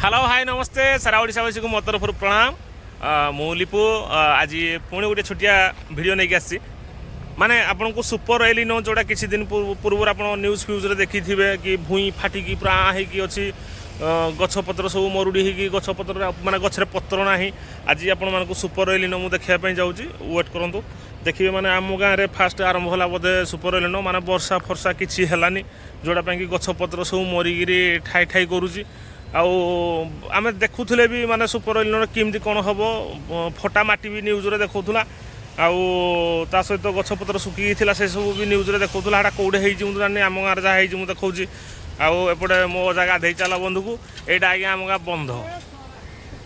Hello hi नमस्ते सारा ओडावासी को मो तरफ प्रणाम। मु लिपु आज पुणी गोटे छोटिया भिडियो नहीं आसी माने आपन को सुपर एलिनो जोड़ा किसी दिन पूर्व आप न्यूज फ्यूज देखी थे कि भूई फाटिकी पूरा होगी अच्छी गछपत्र सब मरुड़ी होगी गछपत्र माने गछरे पत्र ना आज आपण मानक सुपर एलिनो मुझे देखापी जाऊँगी वेट करूँ देखिए माने आम गाँव में फास्ट आरंभ होला बोधे सुपर एलिनो माने वर्षा फर्षा किसी है जोड़ा कि गछपत्र सब मरिकी ठाई ठाई करुच्ची आमे देखुले भी माने सुपर एलिनो केमती कौन हम फटा माटी भी न्यूज रे देखौथुला ता सहित गछपत्र सुखी से सब भी न्यूज रे देखौथुला हाटा कोडे हेई जिमु जानि आम गाँव जहाँ हेई जिमु देखौची एपटे मो जगह धई चला बंधु को एटा आज्ञा आम गाँ बंध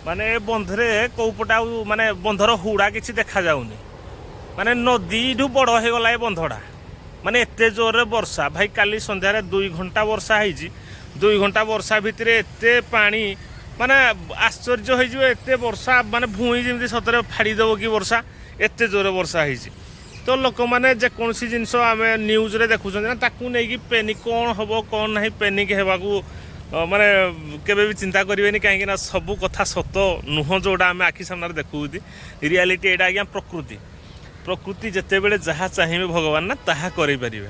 माने बंधरे कौपटा माने बंधर हुड़ा किसी देखा जाउनी माने नदी ठू बड़ हो गला ए बंधटा माने एते जोर वर्षा भाई काली संध्यारे 2 घंटा वर्षा होईची 2 घंटा वर्षा भितर एते पानी माने आश्चर्य हो एते वर्षा माने भूई जमी सतरे फाड़ीदेव कि वर्षा एते जोर वर्षा होईची तो लोक मैंने जेकोसी जिनस आम न्यूज रे देखुं ना ताकू नहीं पेनिक कौन हम कौन ना पेनिक होगा माने केबे भी चिंता करेंगे कहीं सबू कथा सत नुह जोड़ा आम आखि सामने देखु रियालीटी एटा आज्ञा प्रकृति जिते बड़े जहाँ चाहिए भगवान ना ताहा करें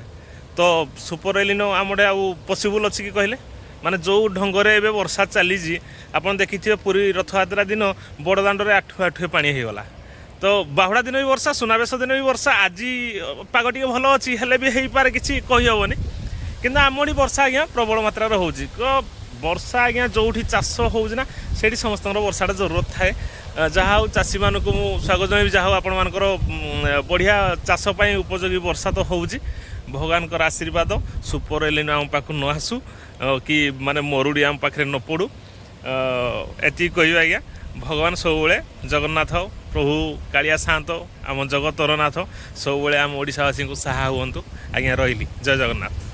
तो सुपर एलिनो आमडे आउ पॉसिबल अच्छी कि कहले माने जो ढंगरे एबे वर्षा चली आपन देखिथिबे पूरी रथयात्रा दिन बड़दाण्डरे आठुए आठुए पानी हो गला तो बाहुड़ा दिन भी वर्षा सुनावेश दिन भी वर्षा आज पाग टे भल अच्छी हेले भी हो पारे किसी कही हेनी कि आमड़ी वर्षा आज्ञा प्रबल मात्रा होची वर्षा आज्ञा जो चाष होना से समस्त वर्षाटा जरूरत थाए जहाँ हूँ चाषी मानक स्वागत जन जहाँ आपण मानकर बढ़िया चाषपाई उपयोगी वर्षा तो होची भगवान आशीर्वाद सुपर एलिनो आम पाख न आसू कि माने मरुड़ी आम पाखे न पड़ू एति कह आज्ञा भगवान सब जगन्नाथ प्रभु कालिया सात आम जगतर नाथ सब आम ओडावासी को साहा हूँ आज्ञा रही जय जगन्नाथ।